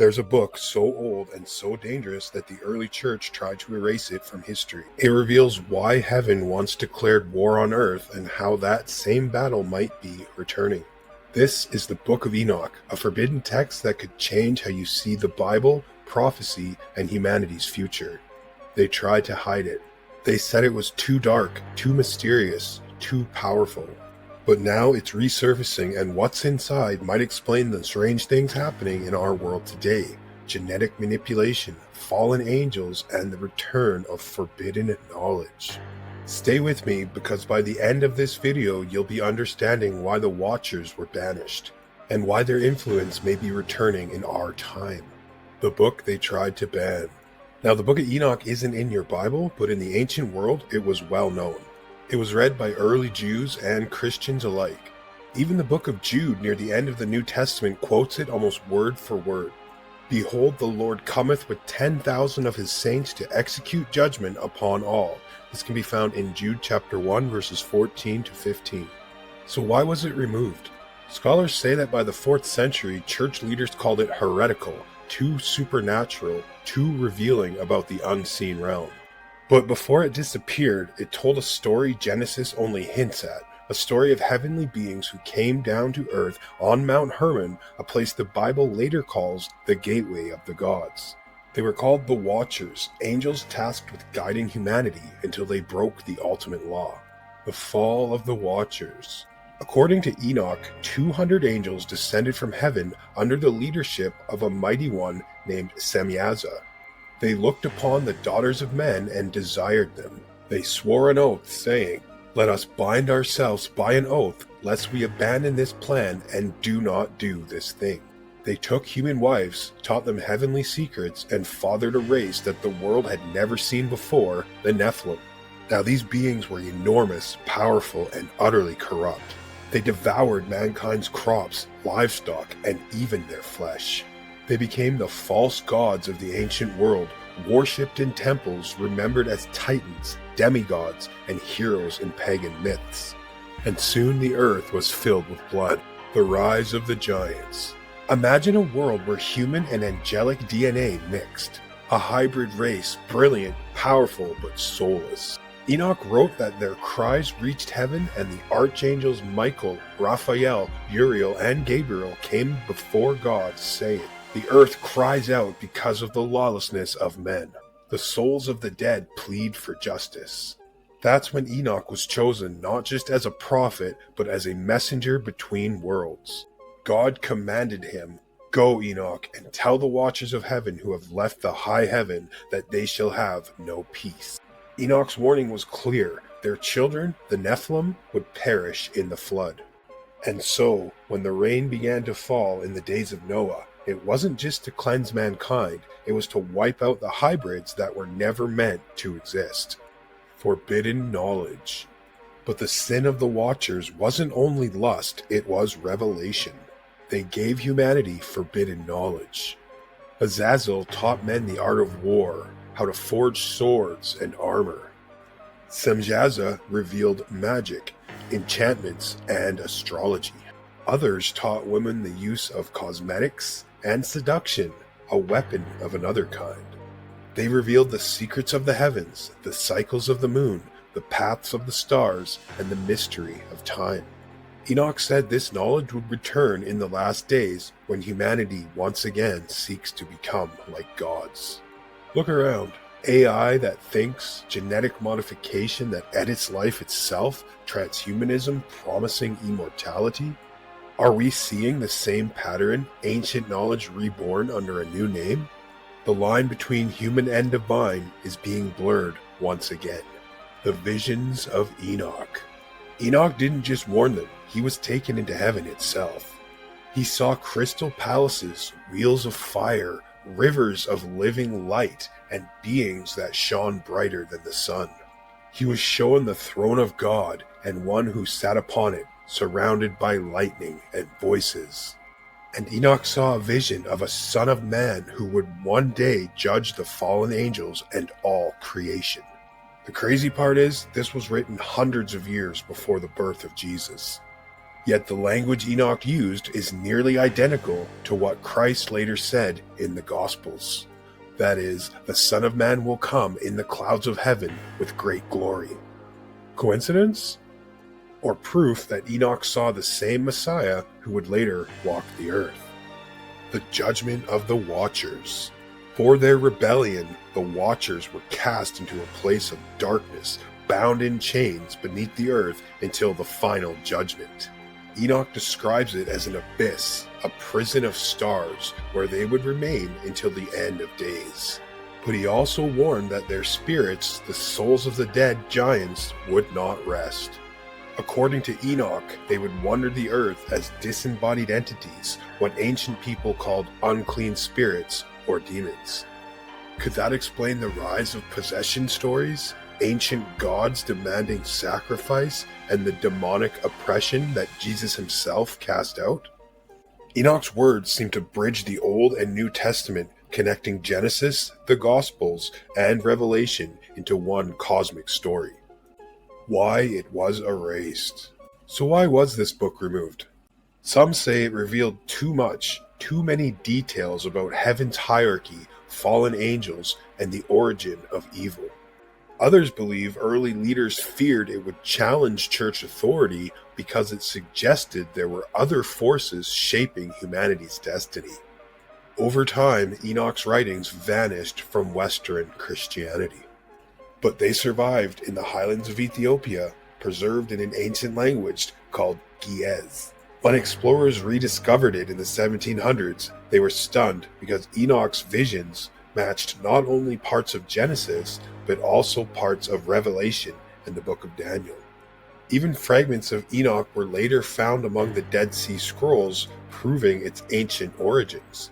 There's a book so old and so dangerous that the early church tried to erase it from history. It reveals why heaven once declared war on earth and how that same battle might be returning. This is the Book of Enoch, a forbidden text that could change how you see the Bible, prophecy, and humanity's future. They tried to hide it. They said it was too dark, too mysterious, too powerful. But now it's resurfacing, and what's inside might explain the strange things happening in our world today. Genetic manipulation, fallen angels, and the return of forbidden knowledge. Stay with me, because by the end of this video you'll be understanding why the Watchers were banished, and why their influence may be returning in our time. The book they tried to ban. Now, the Book of Enoch isn't in your Bible, but in the ancient world it was well known. It was read by early Jews and Christians alike. Even the book of Jude near the end of the New Testament quotes it almost word for word. Behold, the Lord cometh with 10,000 of his saints to execute judgment upon all. This can be found in Jude chapter 1 verses 14 to 15. So why was it removed? Scholars say that by the 4th century, church leaders called it heretical, too supernatural, too revealing about the unseen realm. But before it disappeared, it told a story Genesis only hints at, a story of heavenly beings who came down to earth on Mount Hermon, a place the Bible later calls the Gateway of the Gods. They were called the Watchers, angels tasked with guiding humanity until they broke the ultimate law. The fall of the Watchers. According to Enoch, 200 angels descended from heaven under the leadership of a mighty one named Semyaza. They looked upon the daughters of men and desired them. They swore an oath, saying, Let us bind ourselves by an oath, lest we abandon this plan and do not do this thing. They took human wives, taught them heavenly secrets, and fathered a race that the world had never seen before, the Nephilim. Now these beings were enormous, powerful, and utterly corrupt. They devoured mankind's crops, livestock, and even their flesh. They became the false gods of the ancient world, worshipped in temples, remembered as titans, demigods, and heroes in pagan myths. And soon the earth was filled with blood. The rise of the giants. Imagine a world where human and angelic DNA mixed. A hybrid race, brilliant, powerful, but soulless. Enoch wrote that their cries reached heaven, and the archangels Michael, Raphael, Uriel, and Gabriel came before God, saying, The earth cries out because of the lawlessness of men. The souls of the dead plead for justice. That's when Enoch was chosen not just as a prophet, but as a messenger between worlds. God commanded him, Go, Enoch, and tell the watchers of heaven who have left the high heaven that they shall have no peace. Enoch's warning was clear. Their children, the Nephilim, would perish in the flood. And so, when the rain began to fall in the days of Noah, it wasn't just to cleanse mankind, it was to wipe out the hybrids that were never meant to exist. Forbidden knowledge. But the sin of the Watchers wasn't only lust, it was revelation. They gave humanity forbidden knowledge. Azazel taught men the art of war, how to forge swords and armor. Semyaza revealed magic, enchantments, and astrology. Others taught women the use of cosmetics and seduction, a weapon of another kind. They revealed the secrets of the heavens, the cycles of the moon, the paths of the stars, and the mystery of time. Enoch said this knowledge would return in the last days when humanity once again seeks to become like gods. Look around. AI that thinks, genetic modification that edits life itself, transhumanism promising immortality. Are we seeing the same pattern, ancient knowledge reborn under a new name? The line between human and divine is being blurred once again. The visions of Enoch. Enoch didn't just warn them, he was taken into heaven itself. He saw crystal palaces, wheels of fire, rivers of living light, and beings that shone brighter than the sun. He was shown the throne of God and one who sat upon it, surrounded by lightning and voices. And Enoch saw a vision of a Son of Man who would one day judge the fallen angels and all creation. The crazy part is, this was written hundreds of years before the birth of Jesus. Yet the language Enoch used is nearly identical to what Christ later said in the Gospels. That is, the Son of Man will come in the clouds of heaven with great glory. Coincidence? Or proof that Enoch saw the same Messiah who would later walk the earth? The judgment of the Watchers. For their rebellion, the Watchers were cast into a place of darkness, bound in chains beneath the earth until the final judgment. Enoch describes it as an abyss, a prison of stars, where they would remain until the end of days. But he also warned that their spirits, the souls of the dead giants, would not rest. According to Enoch, they would wander the earth as disembodied entities, what ancient people called unclean spirits or demons. Could that explain the rise of possession stories, ancient gods demanding sacrifice, and the demonic oppression that Jesus himself cast out? Enoch's words seem to bridge the Old and New Testament, connecting Genesis, the Gospels, and Revelation into one cosmic story. Why it was erased. So why was this book removed? Some say it revealed too much, too many details about heaven's hierarchy, fallen angels, and the origin of evil. Others believe early leaders feared it would challenge church authority because it suggested there were other forces shaping humanity's destiny. Over time, Enoch's writings vanished from Western Christianity. But they survived in the highlands of Ethiopia, preserved in an ancient language called Ge'ez. When explorers rediscovered it in the 1700s, they were stunned because Enoch's visions matched not only parts of Genesis, but also parts of Revelation and the Book of Daniel. Even fragments of Enoch were later found among the Dead Sea Scrolls, proving its ancient origins.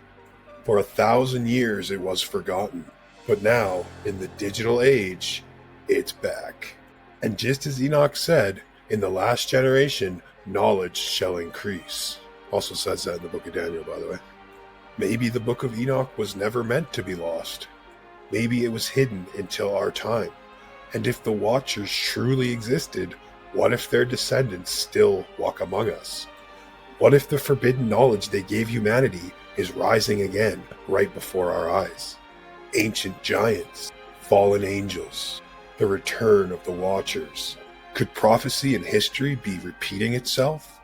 For 1,000 years it was forgotten, but now, in the digital age, it's back. And just as Enoch said, in the last generation, knowledge shall increase. Also says that in the Book of Daniel, by the way. Maybe the Book of Enoch was never meant to be lost. Maybe it was hidden until our time. And if the Watchers truly existed, what if their descendants still walk among us? What if the forbidden knowledge they gave humanity is rising again right before our eyes? Ancient giants, fallen angels, the return of the Watchers. Could prophecy and history be repeating itself?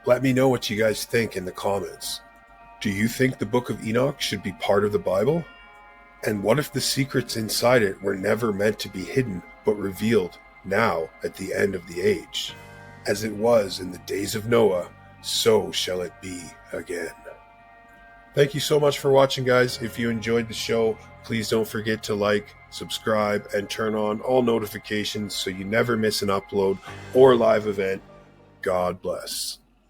Let me know what you guys think in the comments. Do you think the Book of Enoch should be part of the Bible? And what if the secrets inside it were never meant to be hidden but revealed now at the end of the age? As it was in the days of Noah, so shall it be again. Thank you so much for watching, guys. If you enjoyed the show, please don't forget to like, subscribe, and turn on all notifications so you never miss an upload or live event. God bless.